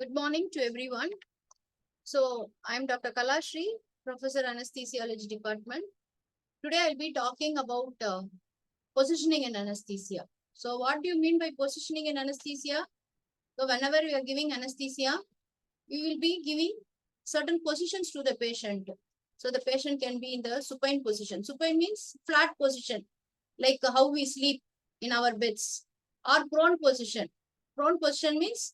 Good morning to everyone. So, I'm Dr. Kalasree, Professor Anesthesiology Department. Today, I'll be talking about positioning in anesthesia. So, what do you mean by positioning in anesthesia? So, whenever we are giving anesthesia, we will be giving certain positions to the patient. So, the patient can be in the supine position. Supine means flat position, like how we sleep in our beds, or prone position. Prone position means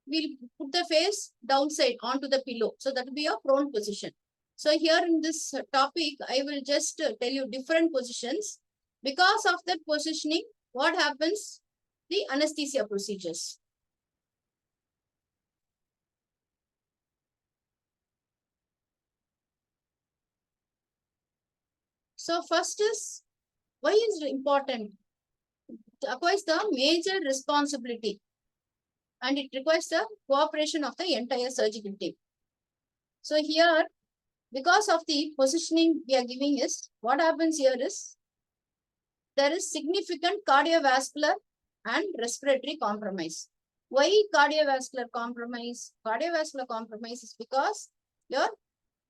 we'll put the face downside onto the pillow. So that will be a prone position. So here in this topic, I will just tell you different positions. Because of that positioning, what happens? The anesthesia procedures. So first is, why is it important? It acquires the major responsibility and it requires the cooperation of the entire surgical team. So here, because of the positioning we are giving is, what happens here is, there is significant cardiovascular and respiratory compromise. Why cardiovascular compromise? Cardiovascular compromise is because your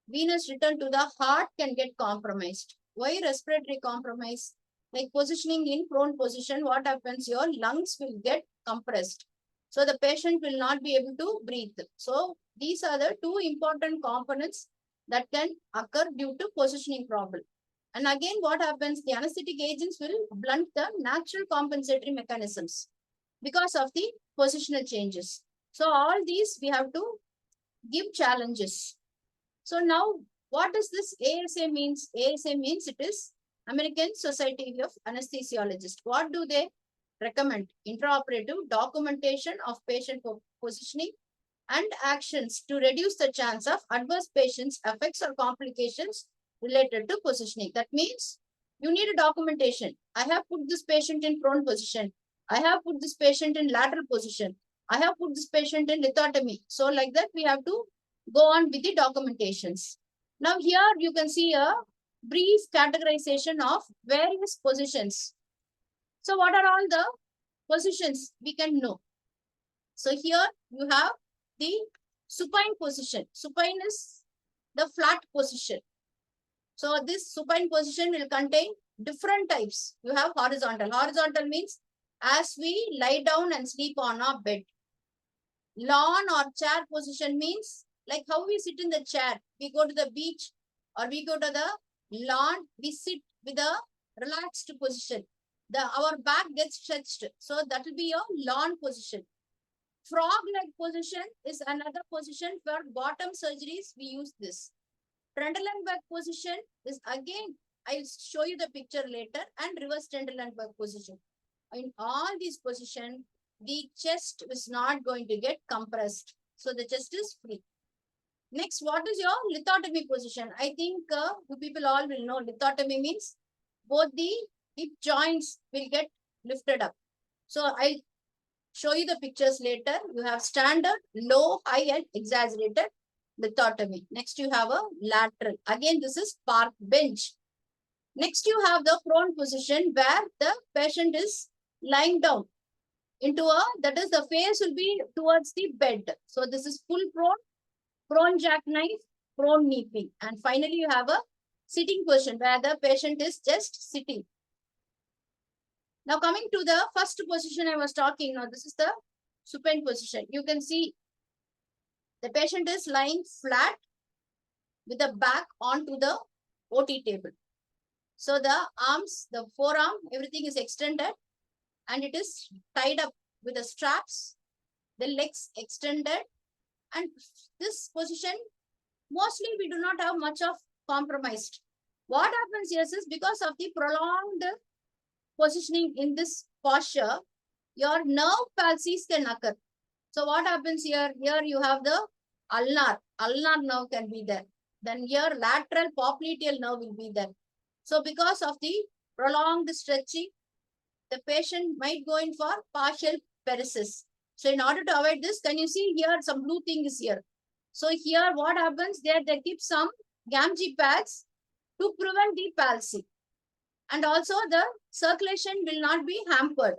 venous return to the heart can get compromised. Why respiratory compromise? Like positioning in prone position, what happens? Your lungs will get compressed. So the patient will not be able to breathe. So these are the two important components that can occur due to positioning problem. And again, what happens? The anesthetic agents will blunt the natural compensatory mechanisms because of the positional changes. So all these we have to give challenges. So now, what does this ASA means? ASA means it is American Society of Anesthesiologists. What do they recommend? Intraoperative documentation of patient positioning and actions to reduce the chance of adverse patients' effects or complications related to positioning. That means you need a documentation. I have put this patient in prone position. I have put this patient in lateral position. I have put this patient in lithotomy. So like that, we have to go on with the documentations. Now here you can see a brief categorization of various positions. So what are all the positions we can know? So here you have the supine position. Supine is the flat position. So this supine position will contain different types. You have horizontal. Horizontal means as we lie down and sleep on our bed. Lawn or chair position means like how we sit in the chair. We go to the beach or we go to the lawn. We sit with a relaxed position. Our back gets stretched. So that will be your lawn position. Frog leg position is another position for bottom surgeries. We use this. Trundle back position is again, I'll show you the picture later, and reverse trundle back position. In all these positions, the chest is not going to get compressed. So the chest is free. Next, what is your lithotomy position? I think you people all will know lithotomy means both the hip joints will get lifted up. So I'll show you the pictures later. You have standard, low, high, and exaggerated lithotomy. Next, you have a lateral. Again, this is park bench. Next, you have the prone position where the patient is lying down into a, that is the face will be towards the bed. So this is full prone jackknife, prone kneeling. And finally, you have a sitting position where the patient is just sitting. Now coming to the first position I was talking, now this is the supine position. You can see the patient is lying flat with the back onto the OT table. So the arms, the forearm, everything is extended and it is tied up with the straps, the legs extended, and this position, mostly we do not have much of compromised. What happens here is because of the prolonged positioning in this posture, your nerve palsies can occur. So what happens here? Here you have the ulnar nerve can be there. Then here lateral popliteal nerve will be there. So because of the prolonged stretching, the patient might go in for partial paresis. So in order to avoid this, can you see here some blue thing is here. So here what happens there, they keep some Gamgee pads to prevent the palsy. And also the circulation will not be hampered.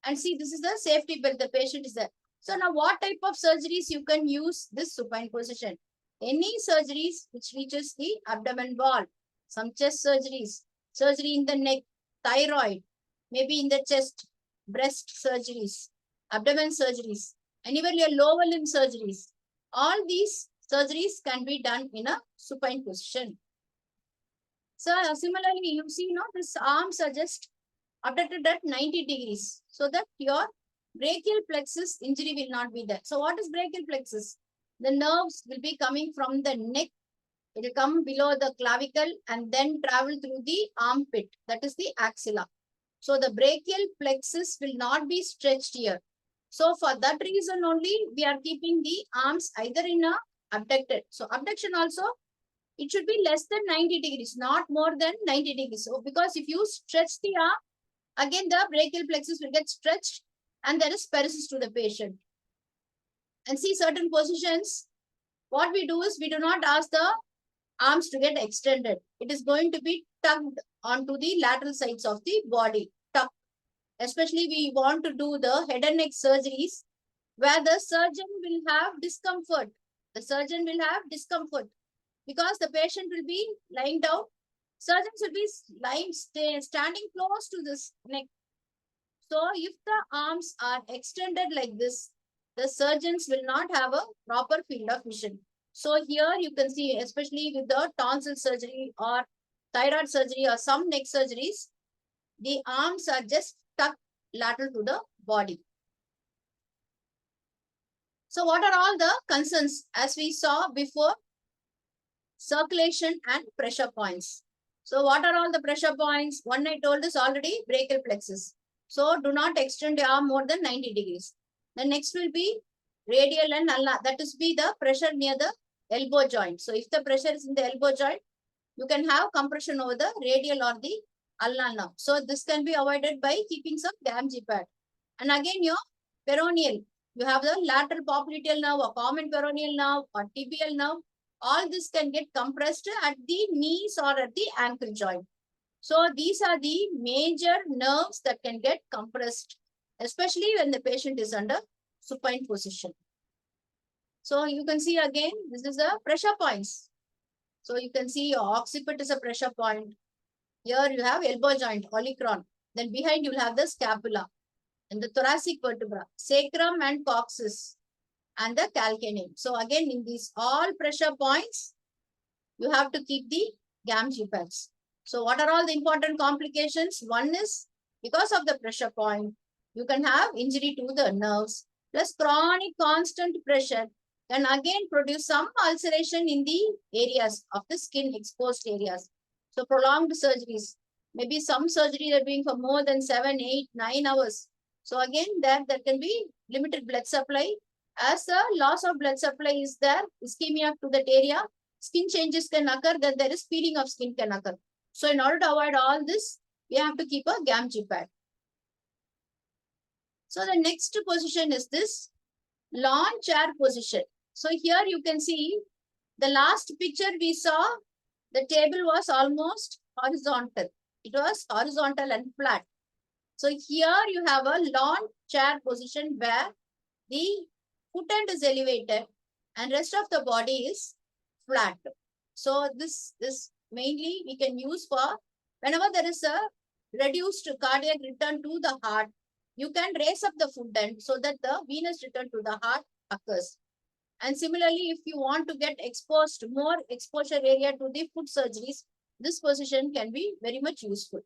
And see, this is the safety belt, the patient is there. So now what type of surgeries you can use this supine position? Any surgeries which reaches the abdomen wall, some chest surgeries, surgery in the neck, thyroid, maybe in the chest, breast surgeries, abdomen surgeries, and even your lower limb surgeries. All these surgeries can be done in a supine position. So similarly, you see, these arms are just abducted at 90 degrees so that your brachial plexus injury will not be there. So what is brachial plexus? The nerves will be coming from the neck. It will come below the clavicle and then travel through the armpit. That is the axilla. So the brachial plexus will not be stretched here. So for that reason only, we are keeping the arms either in a abducted. So abduction also, it should be less than 90 degrees, not more than 90 degrees. So because if you stretch the arm, again, the brachial plexus will get stretched and there is paresis to the patient. And see certain positions, what we do is we do not ask the arms to get extended. It is going to be tugged onto the lateral sides of the body. Tuck. Especially we want to do the head and neck surgeries where the surgeon will have discomfort. The surgeon will have discomfort because the patient will be lying down. Surgeons will be standing close to this neck. So if the arms are extended like this, the surgeons will not have a proper field of vision. So here you can see, especially with the tonsil surgery or thyroid surgery or some neck surgeries, the arms are just tucked lateral to the body. So what are all the concerns? As we saw before, circulation and pressure points. So what are all the pressure points? One I told is already brachial plexus. So do not extend your arm more than 90 degrees. The next will be radial and ulnar. That is be the pressure near the elbow joint. So if the pressure is in the elbow joint, you can have compression over the radial or the ulnar nerve. So this can be avoided by keeping some Gamgee pad. And again your peroneal. You have the lateral popliteal nerve or common peroneal nerve or tibial nerve. All this can get compressed at the knees or at the ankle joint. So these are the major nerves that can get compressed, especially when the patient is under supine position. So you can see again, this is the pressure points. So you can see your occiput is a pressure point. Here you have elbow joint, olecranon. Then behind you will have the scapula and the thoracic vertebra, sacrum and coccyx, and the calcaneum. So again, in these all pressure points, you have to keep the Gamgee pads. So what are all the important complications? One is because of the pressure point, you can have injury to the nerves, plus chronic constant pressure can again produce some ulceration in the areas of the skin, exposed areas. So prolonged surgeries, maybe some surgery are doing for more than 7, 8, 9 hours. So again, there can be limited blood supply. As the loss of blood supply is there, ischemia to that area, skin changes can occur, then there is peeling of skin can occur. So in order to avoid all this, we have to keep a Gamgee pad. So the next position is this lawn chair position. So here you can see the last picture we saw, the table was almost horizontal. It was horizontal and flat. So here you have a lawn chair position where the foot end is elevated and rest of the body is flat. So this mainly we can use for whenever there is a reduced cardiac return to the heart, you can raise up the foot end so that the venous return to the heart occurs. And similarly, if you want to get exposed, more exposure area to the foot surgeries, this position can be very much useful.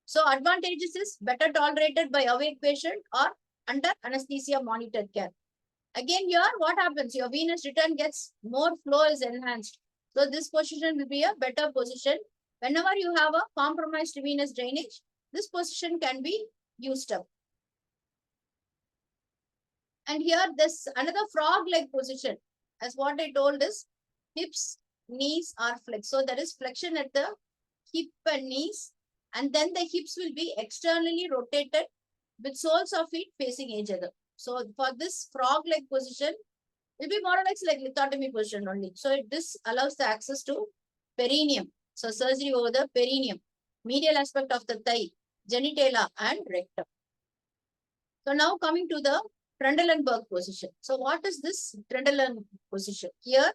So advantages is better tolerated by awake patient or under anesthesia monitored care. Again here, what happens? Your venous return gets more flow is enhanced. So this position will be a better position. Whenever you have a compromised venous drainage, this position can be used up. And here this another frog leg position. As what I told is hips, knees are flexed. So there is flexion at the hip and knees. And then the hips will be externally rotated with soles of feet facing each other. So for this frog leg position, it will be more or less like lithotomy position only. So this allows the access to perineum. So surgery over the perineum, medial aspect of the thigh, genitalia and rectum. So now coming to the Trendelenburg position. So what is this Trendelenburg position? Here,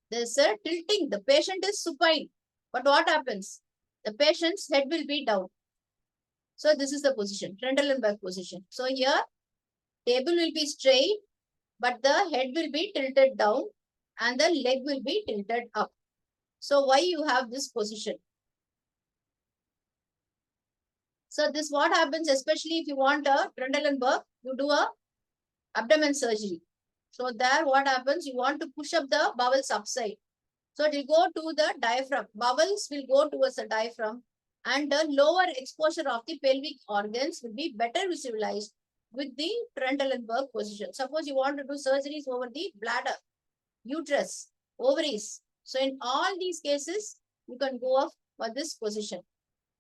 there's a tilting. The patient is supine. But what happens? The patient's head will be down. So this is the position, Trendelenburg position. So here, table will be straight, but the head will be tilted down and the leg will be tilted up. So why you have this position? So this what happens, especially if you want a Trendelenburg, you do a abdomen surgery. So there what happens, you want to push up the bowels upside. So it will go to the diaphragm. Bowels will go towards the diaphragm and the lower exposure of the pelvic organs will be better visualized with the Trendelenburg position. Suppose you want to do surgeries over the bladder, uterus, ovaries. So in all these cases, you can go off for this position.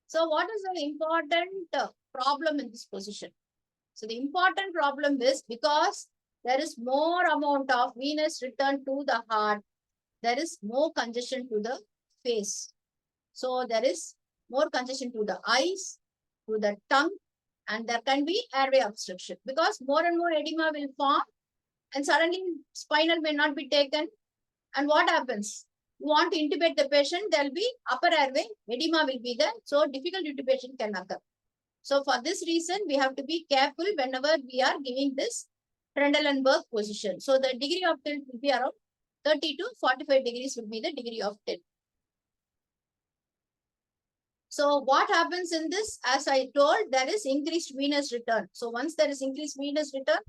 So what is the important problem in this position? So the important problem is because there is more amount of venous return to the heart, there is more congestion to the face. So there is more congestion to the eyes, to the tongue, and there can be airway obstruction because more and more edema will form and suddenly spinal may not be taken. And what happens? You want to intubate the patient, there will be upper airway, edema will be there. So difficult intubation can occur. So for this reason, we have to be careful whenever we are giving this Trendelenburg position. So the degree of tilt will be around 30 to 45 degrees will be the degree of tilt. So what happens in this? As I told, there is increased venous return. So once there is increased venous return,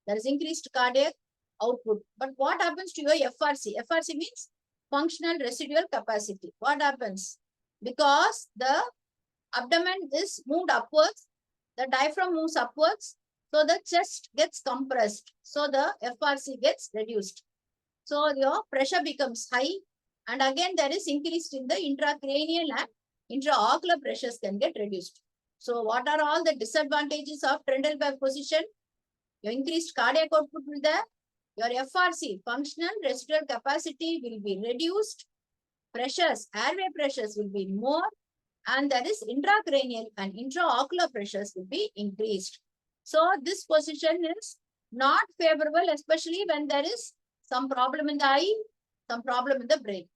there is increased cardiac output. But what happens to your FRC? FRC means functional residual capacity. What happens? Because the abdomen is moved upwards, the diaphragm moves upwards, so the chest gets compressed. So the FRC gets reduced. So your pressure becomes high, and again there is increased in the intracranial and intraocular pressures can get reduced. So what are all the disadvantages of Trendelenburg position? Your increased cardiac output will there. Your FRC, functional residual capacity, will be reduced. Pressures, airway pressures will be more, and there is intracranial and intraocular pressures will be increased. So this position is not favorable, especially when there is some problem in the eye, some problem in the brain.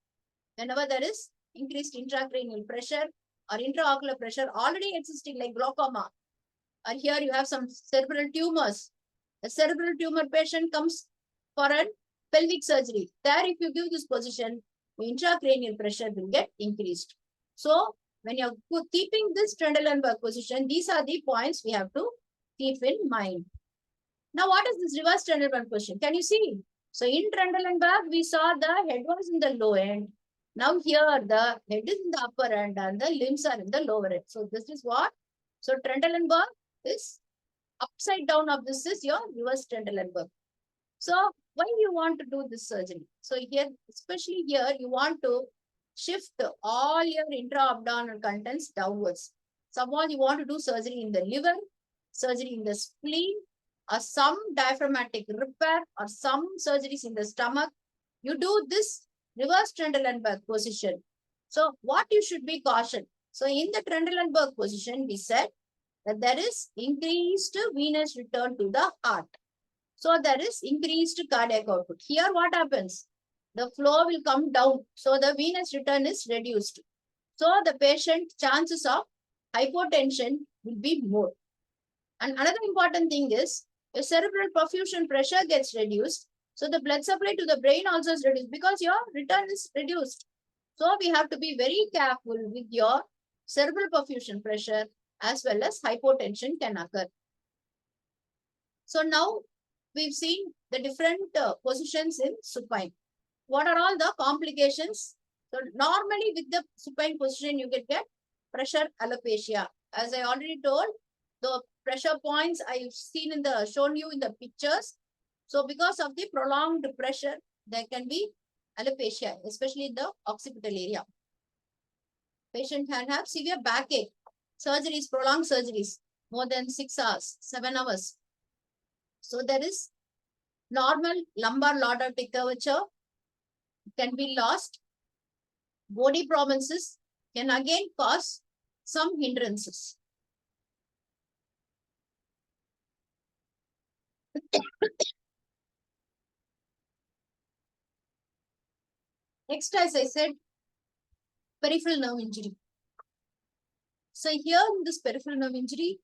Whenever there is increased intracranial pressure or intraocular pressure already existing like glaucoma, or here you have some cerebral tumors. A cerebral tumor patient comes for a pelvic surgery. There if you give this position, the intracranial pressure will get increased. So when you're keeping this Trendelenburg position, these are the points we have to keep in mind. Now what is this reverse Trendelenburg position? Can you see? So in Trendelenburg, we saw the head was in the low end. Now here the head is in the upper end and the limbs are in the lower end. So this is what? So Trendelenburg is upside down of this is your reverse Trendelenburg. So why you want to do this surgery? So here, especially here, you want to shift all your intra-abdominal contents downwards. Suppose you want to do surgery in the liver, surgery in the spleen, or some diaphragmatic repair, or some surgeries in the stomach, you do this reverse Trendelenburg position. So what you should be cautioned? So in the Trendelenburg position, we said that there is increased venous return to the heart. So there is increased cardiac output. Here what happens? The flow will come down. So the venous return is reduced. So the patient chances of hypotension will be more. And another important thing is your cerebral perfusion pressure gets reduced. So the blood supply to the brain also is reduced because your return is reduced. So we have to be very careful with your cerebral perfusion pressure as well as hypotension can occur. So now we've seen the different positions in supine. What are all the complications? So normally with the supine position, you can get pressure alopecia. As I already told, the pressure points I've seen in the shown you in the pictures. So because of the prolonged pressure, there can be alopecia, especially in the occipital area. Patient can have severe backache, surgeries, prolonged surgeries, more than 6 hours, 7 hours. So there is normal lumbar lordotic curvature can be lost. Body prominences can again cause some hindrances. Next, as I said, peripheral nerve injury. So here in this peripheral nerve injury,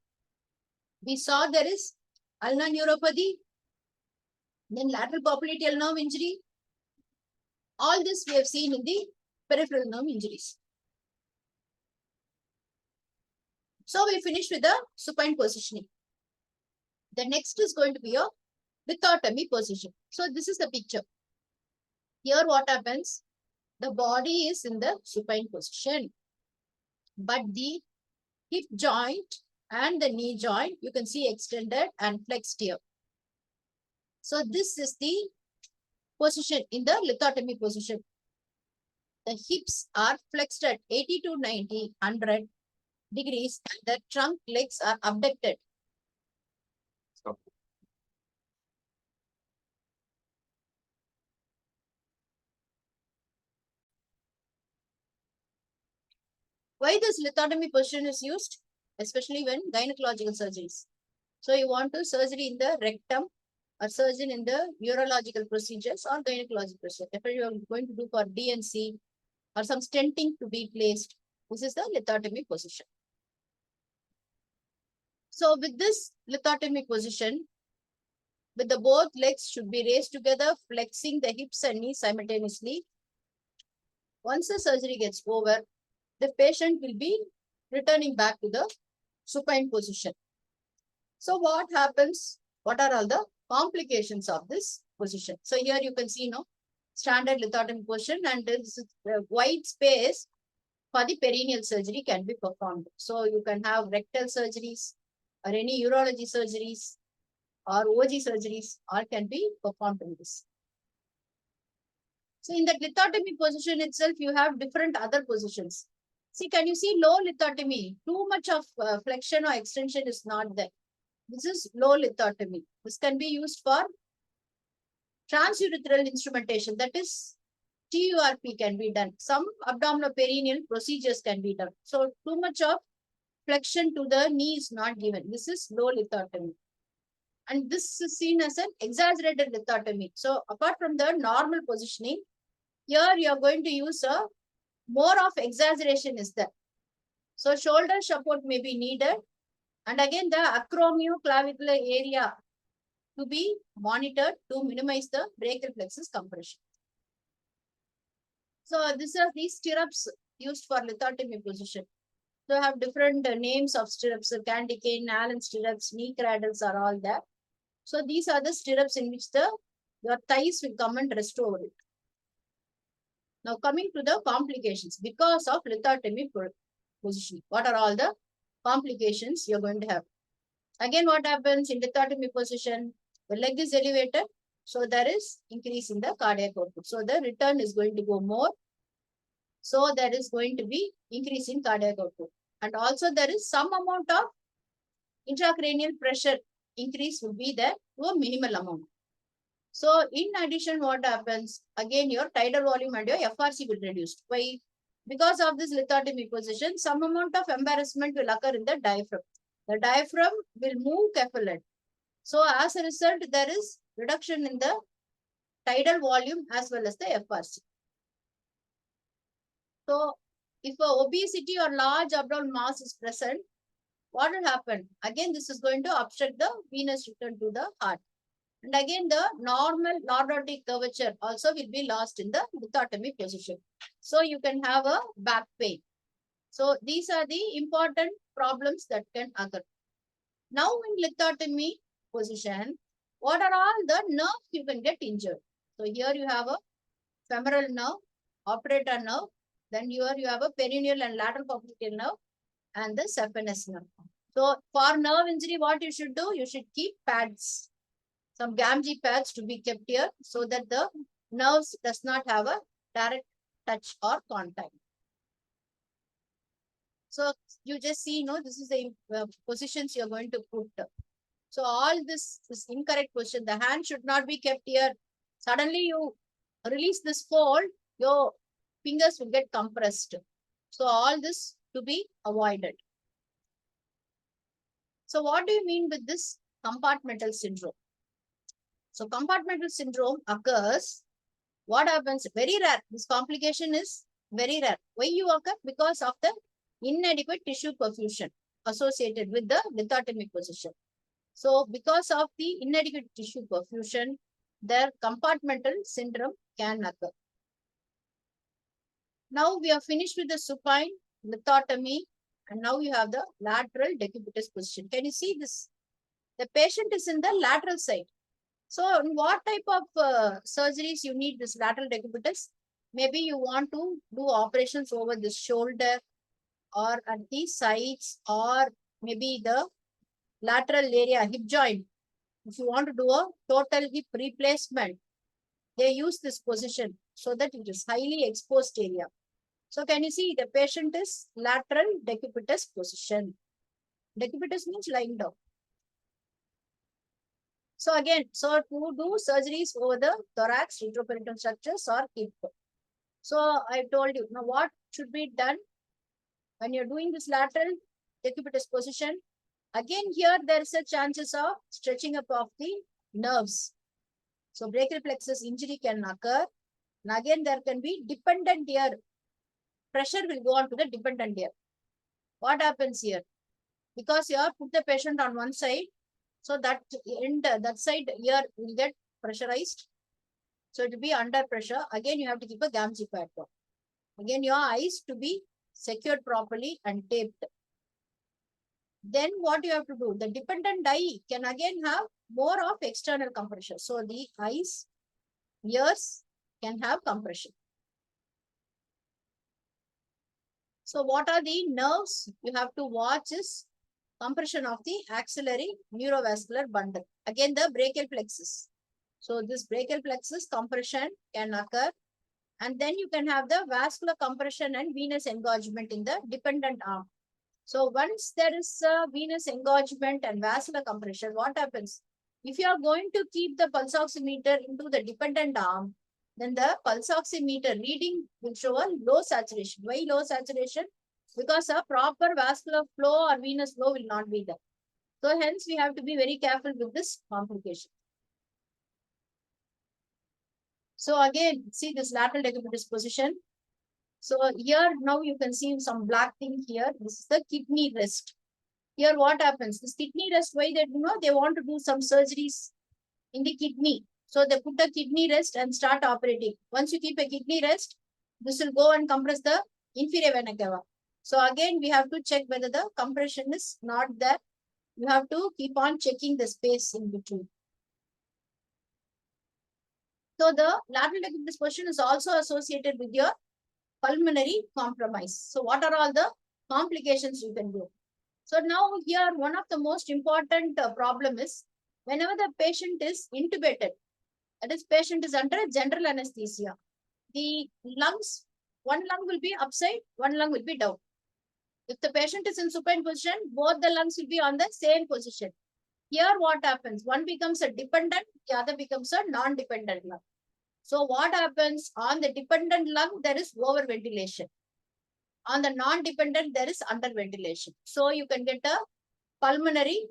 we saw there is ulnar neuropathy, then lateral popliteal nerve injury. All this we have seen in the peripheral nerve injuries. So we finished with the supine positioning. The next is going to be a lithotomy position. So this is the picture. Here what happens? The body is in the supine position, but the hip joint and the knee joint, you can see extended and flexed here. So this is the position in the lithotomy position. The hips are flexed at 80 to 90, 100 degrees, and the trunk legs are abducted. Stop. Why this lithotomy position is used? Especially when gynecological surgeries. So you want to surgery in the rectum or surgery in the urological procedures or gynecological procedures. If you are going to do for DNC or some stenting to be placed, this is the lithotomy position. So with this lithotomy position, with the both legs should be raised together, flexing the hips and knees simultaneously. Once the surgery gets over, the patient will be returning back to the supine position. So what happens? What are all the complications of this position? So here you can see, standard lithotomy position, and this is wide space for the perineal surgery can be performed. So you can have rectal surgeries or any urology surgeries or OG surgeries, all can be performed in this. So in that lithotomy position itself, you have different other positions. See, can you see low lithotomy? Too much of flexion or extension is not there. This is low lithotomy. This can be used for transurethral instrumentation. That is, TURP can be done. Some abdominoperineal procedures can be done. So too much of flexion to the knee is not given. This is low lithotomy. And this is seen as an exaggerated lithotomy. So apart from the normal positioning, here you are going to use a more of exaggeration is there. So shoulder support may be needed. And again, the acromioclavicular area to be monitored to minimize the brachial plexus compression. So these are these stirrups used for lithotomy position. So have different names of stirrups, candy cane, Allen stirrups, knee cradles are all there. So these are the stirrups in which your thighs will come and rest over it. Now coming to the complications because of lithotomy position. What are all the complications you're going to have? Again, what happens in lithotomy position? The leg is elevated, so there is increase in the cardiac output. So the return is going to go more. So there is going to be increase in cardiac output. And also there is some amount of intracranial pressure increase will be there to a minimal amount. So in addition, what happens? Again, your tidal volume and your FRC will reduce. Why? Because of this lithotomy position, some amount of embarrassment will occur in the diaphragm. The diaphragm will move carefully. So as a result, there is reduction in the tidal volume as well as the FRC. So if obesity or large abdominal mass is present, what will happen? Again, this is going to obstruct the venous return to the heart. And again, the normal lordotic curvature also will be lost in the lithotomy position. So you can have a back pain. So these are the important problems that can occur. Now in lithotomy position, what are all the nerves you can get injured? So here you have a femoral nerve, operator nerve, then here you have a perineal and lateral popliteal nerve and the saphenous nerve. So for nerve injury, what you should do? You should keep pads, some Gamgee pads to be kept here so that the nerves does not have a direct touch or contact. So you just see, this is the positions you're going to put. So all this is incorrect position. The hand should not be kept here. Suddenly you release this fold, your fingers will get compressed. So all this to be avoided. So what do you mean with this compartmental syndrome? So compartmental syndrome occurs what happens? Very rare. This complication is very rare. Why you occur? Because of the inadequate tissue perfusion associated with the lithotomy position. So because of the inadequate tissue perfusion, their compartmental syndrome can occur. Now we are finished with the supine lithotomy, and now you have the lateral decubitus position. Can you see this? The patient is in the lateral side. So in what type of surgeries you need this lateral decubitus? Maybe you want to do operations over the shoulder or at the sides, or maybe the lateral area, hip joint. If you want to do a total hip replacement, they use this position so that it is highly exposed area. So can you see the patient is lateral decubitus position. Decubitus means lying down. So again, so to do surgeries over the thorax, retroperitoneal structures or hip. So I told you, now what should be done when you're doing this lateral decubitus position? Again, here there is a chances of stretching up of the nerves. So brachial plexus injury can occur. And again, there can be dependent ear. Pressure will go on to the dependent ear. What happens here? Because you have put the patient on one side, so that end, that side ear will get pressurized. So it will be under pressure. Again, you have to keep a Gamgee pad on. Again, your eyes to be secured properly and taped. Then what you have to do? The dependent eye can again have more of external compression. So the eyes, ears can have compression. So what are the nerves you have to watch is compression of the axillary neurovascular bundle. Again, the brachial plexus. So this brachial plexus compression can occur. And then you can have the vascular compression and venous engorgement in the dependent arm. So once there is a venous engorgement and vascular compression, what happens? If you are going to keep the pulse oximeter into the dependent arm, then the pulse oximeter reading will show a low saturation. Why low saturation? Because a proper vascular flow or venous flow will not be there. So hence we have to be very careful with this complication. So again, see this lateral decubitus position. So here now you can see some black thing here. This is the kidney rest. Here what happens? This kidney rest, why they they want to do some surgeries in the kidney. So they put the kidney rest and start operating. Once you keep a kidney rest, this will go and compress the inferior vena cava. So again, we have to check whether the compression is not there. You have to keep on checking the space in between. So the lateral decubitus position is also associated with your pulmonary compromise. So what are all the complications you can do? So now here, one of the most important problem is whenever the patient is intubated, that is patient is under general anesthesia, the lungs, one lung will be upside, one lung will be down. If the patient is in supine position, both the lungs will be on the same position. Here what happens? One becomes a dependent, the other becomes a non-dependent lung. So what happens? On the dependent lung, there is over ventilation. On the non-dependent, there is under ventilation. So you can get a pulmonary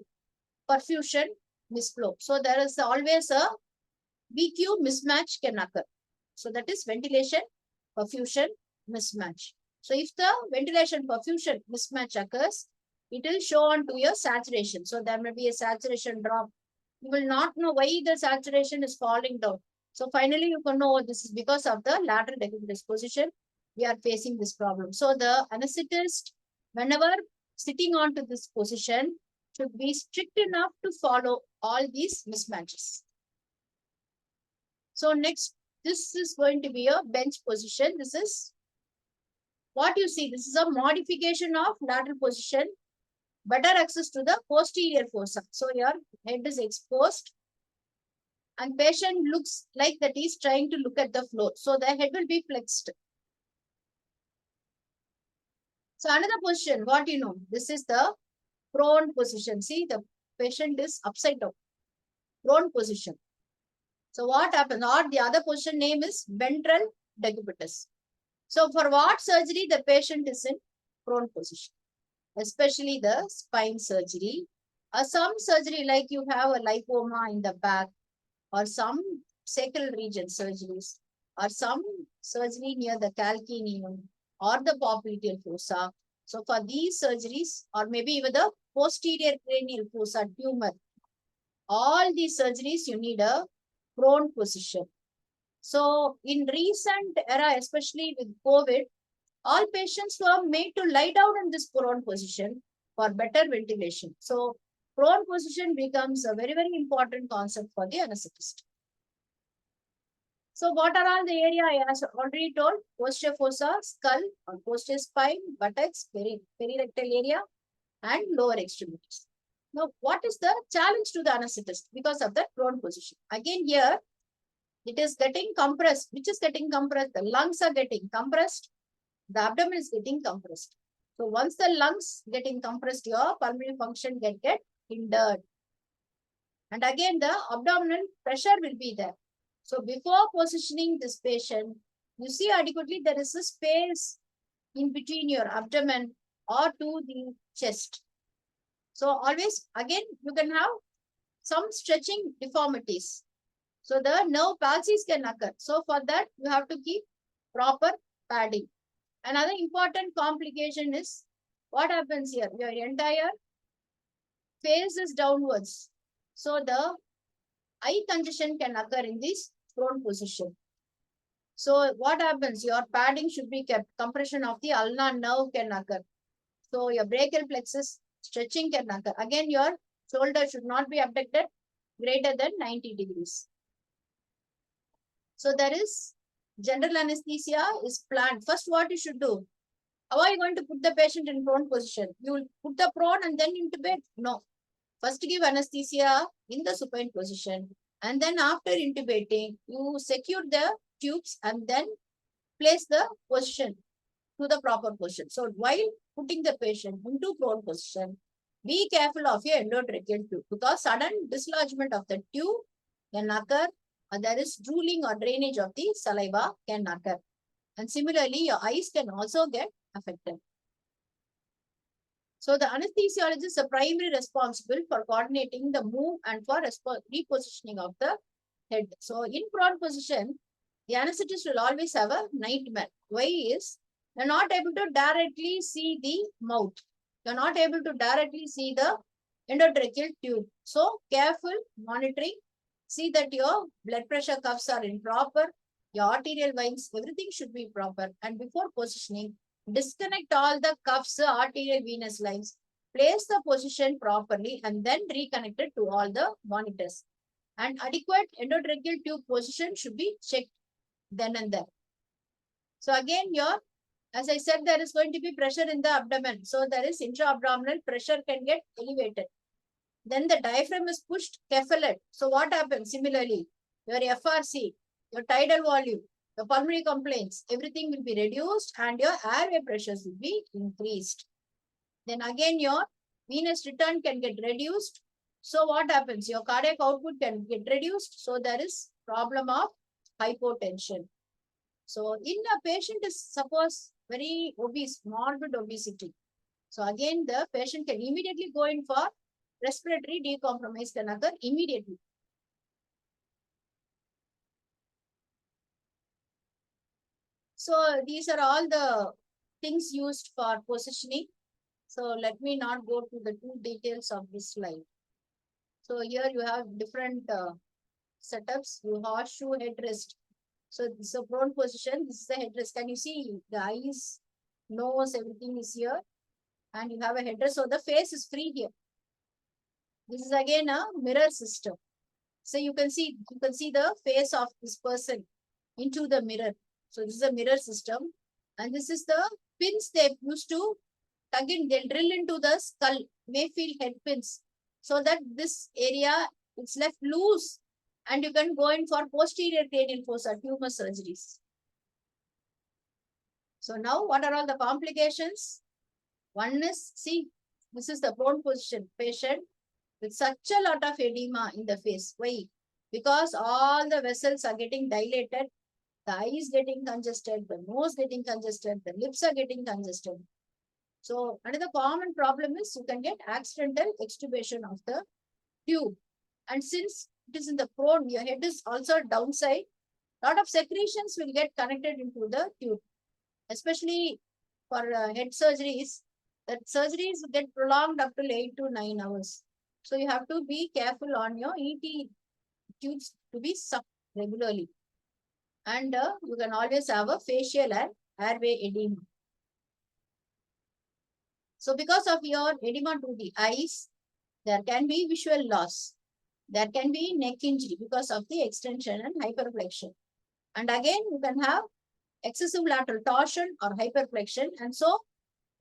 perfusion misflow. So there is always a VQ mismatch can occur. So that is ventilation perfusion mismatch. So if the ventilation perfusion mismatch occurs, it will show on to your saturation. So there may be a saturation drop. You will not know why the saturation is falling down. So finally, you can know this is because of the lateral decubitus position. We are facing this problem. So the anesthetist, whenever sitting onto this position, should be strict enough to follow all these mismatches. So next, this is going to be a bench position. This is what you see. This is a modification of lateral position, better access to the posterior fossa. So your head is exposed and patient looks like that he's trying to look at the floor. So the head will be flexed. So another position, what you know, this is the prone position. See, the patient is upside down, prone position. So what happens? Or the other position name is ventral decubitus. So for what surgery the patient is in prone position, especially the spine surgery, or some surgery like you have a lipoma in the back, or some sacral region surgeries, or some surgery near the calcaneum or the popliteal fossa. So for these surgeries, or maybe even the posterior cranial fossa tumor, all these surgeries you need a prone position. So in recent era, especially with COVID, all patients were made to lie down in this prone position for better ventilation. So prone position becomes a very, very important concept for the anesthetist. So what are all the area I have already told? Posterior fossa, skull, or posterior spine, buttocks, perirectal area, and lower extremities. Now, what is the challenge to the anesthetist because of the prone position? Again, here it is getting compressed. Which is getting compressed? The lungs are getting compressed. The abdomen is getting compressed. So once the lungs getting compressed, your pulmonary function get hindered. And again, the abdominal pressure will be there. So before positioning this patient, you see adequately there is a space in between your abdomen or to the chest. So always, again, you can have some stretching deformities. So the nerve palsies can occur. So for that, you have to keep proper padding. Another important complication is what happens here. Your entire face is downwards. So the eye congestion can occur in this prone position. So what happens? Your padding should be kept. Compression of the ulnar nerve can occur. So your brachial plexus stretching can occur. Again, your shoulder should not be abducted greater than 90 degrees. So there is general anesthesia is planned. First, what you should do? How are you going to put the patient in prone position? You will put the prone and then intubate? No. First, give anesthesia in the supine position. And then after intubating, you secure the tubes and then place the position to the proper position. So while putting the patient into prone position, be careful of your endotracheal tube because sudden dislodgement of the tube can occur, or there is drooling or drainage of the saliva can occur. And similarly, your eyes can also get affected. So the anesthesiologist is the primary responsible for coordinating the move and for repositioning of the head. So in prone position, the anesthetist will always have a nightmare. Why is you're not able to directly see the mouth. You're not able to directly see the endotracheal tube. So careful monitoring. See that your blood pressure cuffs are in proper, your arterial veins, everything should be proper. And before positioning, disconnect all the cuffs, arterial venous lines, place the position properly, and then reconnect it to all the monitors. And adequate endotracheal tube position should be checked then and there. So again, as I said, there is going to be pressure in the abdomen. So there is intra-abdominal pressure can get elevated. Then the diaphragm is pushed cephalad. So what happens? Similarly, your FRC, your tidal volume, your pulmonary complaints, everything will be reduced and your airway pressures will be increased. Then again, your venous return can get reduced. So what happens? Your cardiac output can get reduced. So there is problem of hypotension. So in a patient is suppose very obese, morbid obesity. So again, the patient can immediately go in for respiratory decompromise can occur immediately. So these are all the things used for positioning. So let me not go to the two details of this slide. So here you have different setups. You horseshoe headrest. So this is a prone position. This is the headrest. Can you see the eyes, nose, everything is here. And you have a headrest. So the face is free here. This is again a mirror system. So you can see the face of this person into the mirror. So this is a mirror system. And this is the pins they used to tug in. They'll drill into the skull, Mayfield head pins. So that this area is left loose. And you can go in for posterior cranial fossa tumor surgeries. So now what are all the complications? One is, see, this is the prone position. Patient with such a lot of edema in the face. Why? Because all the vessels are getting dilated, the eyes getting congested, the nose getting congested, the lips are getting congested. So another common problem is you can get accidental extubation of the tube. And since it is in the prone, your head is also downside. Lot of secretions will get connected into the tube, especially for head surgeries. That surgeries get prolonged up to 8 to 9 hours. So you have to be careful on your ET tubes to be sucked regularly. And you can always have a facial and airway edema. So because of your edema to the eyes, there can be visual loss. There can be neck injury because of the extension and hyperflexion. And again, you can have excessive lateral torsion or hyperflexion. And so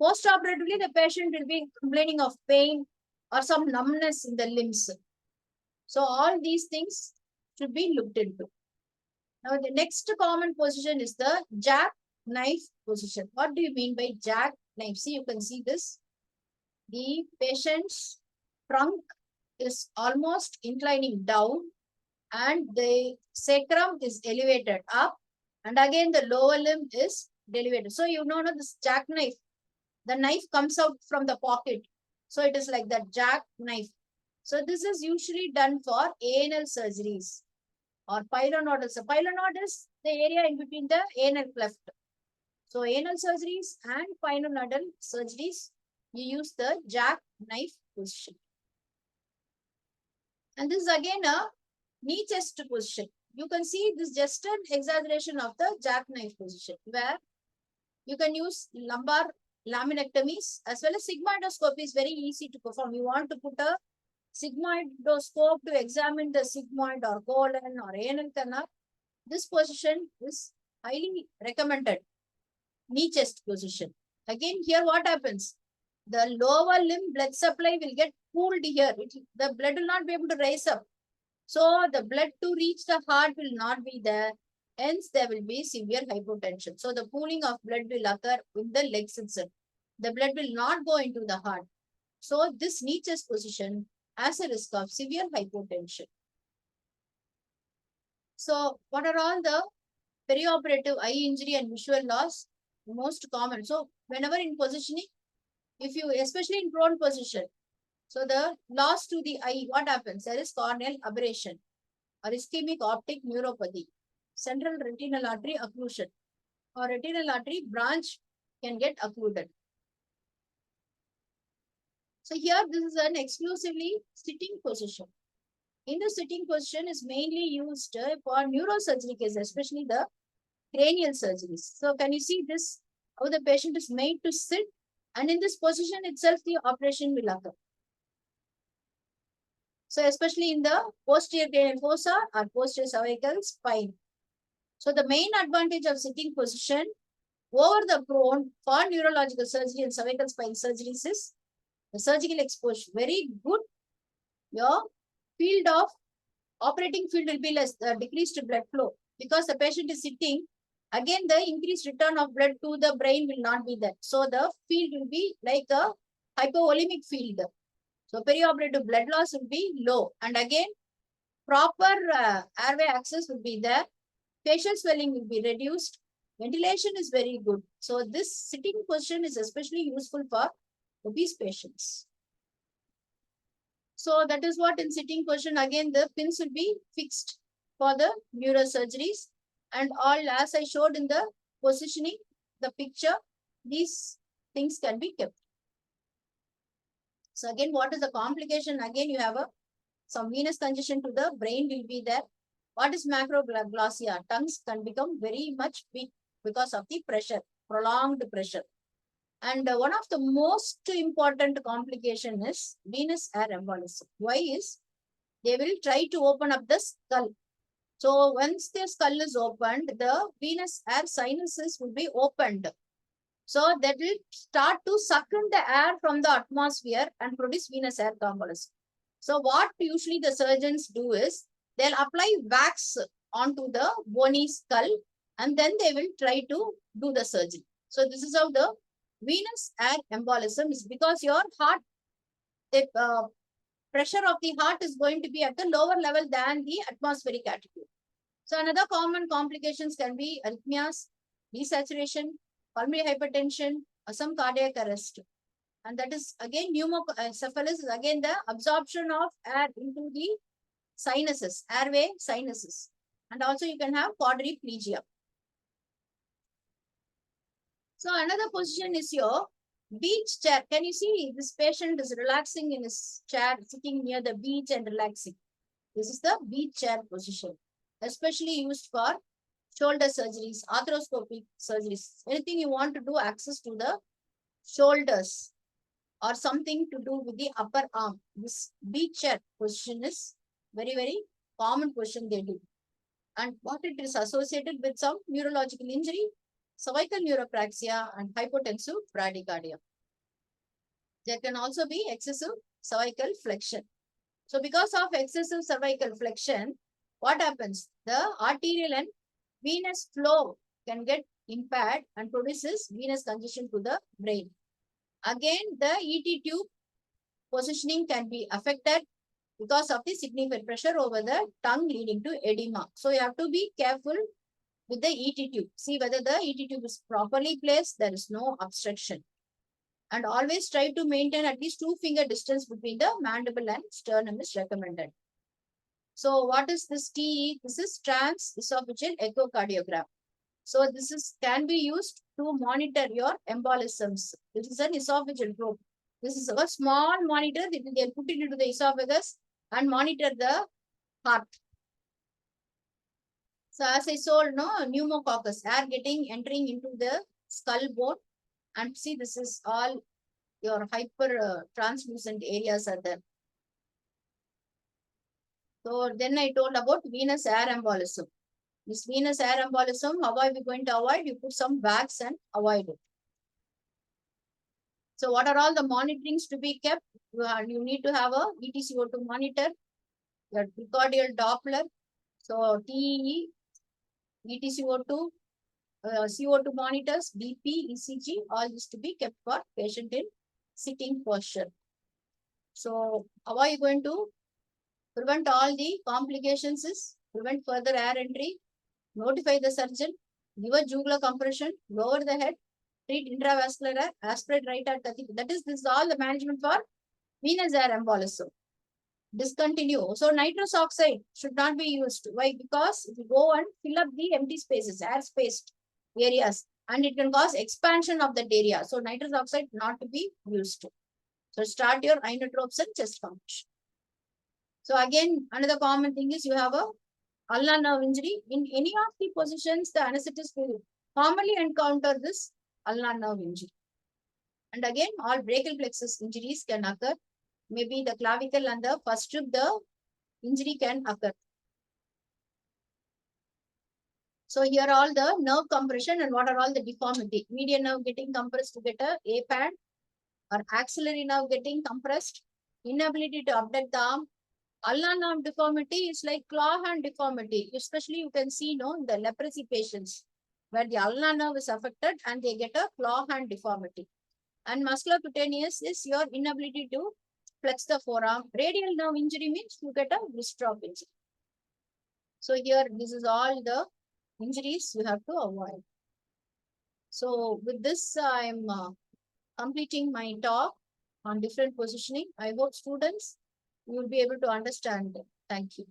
post-operatively, the patient will be complaining of pain or some numbness in the limbs. So all these things should be looked into. Now, the next common position is the jackknife position. What do you mean by jackknife? See, you can see this. The patient's trunk is almost inclining down and the sacrum is elevated up, and again the lower limb is elevated. So you know this jackknife, the knife comes out from the pocket. So it is like that jackknife. So this is usually done for anal surgeries or pylonodal. So pylonod is the area in between the anal cleft. So anal surgeries and pylonodal surgeries, you use the jackknife position. And this is again a knee chest position. You can see this just an exaggeration of the jackknife position, where you can use lumbar laminectomies as well as sigmoidoscopy is very easy to perform. You want to put a sigmoidoscope to examine the sigmoid or colon or anal canal. This position is highly recommended. Knee chest position. Again, here what happens? The lower limb blood supply will get cooled here. The blood will not be able to rise up. So the blood to reach the heart will not be there. Hence, there will be severe hypotension. So the pooling of blood will occur in the legs itself. The blood will not go into the heart. So this knee chest position has a risk of severe hypotension. So what are all the perioperative eye injury and visual loss? Most common. So whenever in positioning, if you, especially in prone position, so the loss to the eye, what happens? There is corneal aberration or ischemic optic neuropathy, central retinal artery occlusion, or retinal artery branch can get occluded. So here this is an exclusively sitting position. In the sitting position is mainly used for neurosurgery cases, especially the cranial surgeries. So can you see this, how the patient is made to sit, and in this position itself the operation will occur. So especially in the posterior cranial fossa or posterior cervical spine. So the main advantage of sitting position over the prone for neurological surgery and cervical spine surgeries is the surgical exposure. Very good. Your field of operating field will be less, decreased blood flow because the patient is sitting. Again, the increased return of blood to the brain will not be there. So the field will be like a hypovolemic field. So perioperative blood loss will be low. And again, proper airway access will be there. Facial swelling will be reduced. Ventilation is very good. So this sitting position is especially useful for obese patients. So that is what in sitting position, again, the pins will be fixed for the neurosurgeries. And all, as I showed in the positioning, the picture, these things can be kept. So again, what is the complication? Again, you have some venous congestion to the brain will be there. What is macroglossia? Tongues can become very much weak because of the pressure, prolonged pressure. And one of the most important complication is venous air embolism. Why is? They will try to open up the skull. So once the skull is opened, the venous air sinuses will be opened. So that will start to suck in the air from the atmosphere and produce venous air embolism. So what usually the surgeons do is, they'll apply wax onto the bony skull and then they will try to do the surgery. So this is how the venous air embolism is, because your heart, the pressure of the heart is going to be at the lower level than the atmospheric altitude. So another common complications can be arrhythmias, desaturation, pulmonary hypertension, or some cardiac arrest. And that is again pneumocephalus is again the absorption of air into the sinuses, airway sinuses. And also you can have quadriplegia. So another position is your beach chair. Can you see this patient is relaxing in his chair, sitting near the beach and relaxing. This is the beach chair position, especially used for shoulder surgeries, arthroscopic surgeries, anything you want to do access to the shoulders or something to do with the upper arm. This beach chair position is very, very common position they do. And what it is associated with some neurological injury, cervical neuropraxia, and hypotensive bradycardia. There can also be excessive cervical flexion. So because of excessive cervical flexion, what happens? The arterial and venous flow can get impaired and produces venous congestion to the brain. Again, the ET tube positioning can be affected because of the significant pressure over the tongue leading to edema. So you have to be careful with the ET tube. See whether the ET tube is properly placed, there is no obstruction. And always try to maintain at least 2-finger distance between the mandible and sternum is recommended. So what is this TE? This is trans-esophageal echocardiogram. So this is can be used to monitor your embolisms. This is an esophageal probe. This is a small monitor that they'll put it into the esophagus and monitor the heart. So as I told, no, pneumococcus, air entering into the skull bone. And see, this is all your hyper translucent areas are there. So then I told about venous air embolism. This venous air embolism, how are we going to avoid? You put some bags and avoid it. So what are all the monitorings to be kept? You need to have a ETCO2 monitor, your precordial Doppler, so TEE, ETCO2, CO2 monitors, BP, ECG, all this to be kept for patient in sitting posture. So how are you going to prevent all the complications is prevent further air entry, notify the surgeon, give a jugular compression, lower the head, treat intravascular air, aspirate right heart catheter. This is all the management for venous air embolism. Discontinue. So nitrous oxide should not be used. Why? Because if you go and fill up the empty spaces, air spaced areas, and it can cause expansion of that area. So nitrous oxide not to be used. So start your inotropes and chest compression. So again, another common thing is you have a ulnar nerve injury. In any of the positions, the anesthetist will commonly encounter this ulnar nerve injury. And again, all brachial plexus injuries can occur. Maybe the clavicle and the first rib, the injury can occur. So here are all the nerve compression and what are all the deformity. Median nerve getting compressed to get a pad, or axillary nerve getting compressed, inability to abduct the arm. Ulnar nerve deformity is like claw hand deformity. Especially you can see in the leprosy patients where the ulnar nerve is affected and they get a claw hand deformity. And musculocutaneous is your inability to flex the forearm. Radial nerve injury means you get a wrist drop injury. So here, this is all the injuries you have to avoid. So with this, I'm completing my talk on different positioning. I hope students, you will be able to understand. Thank you.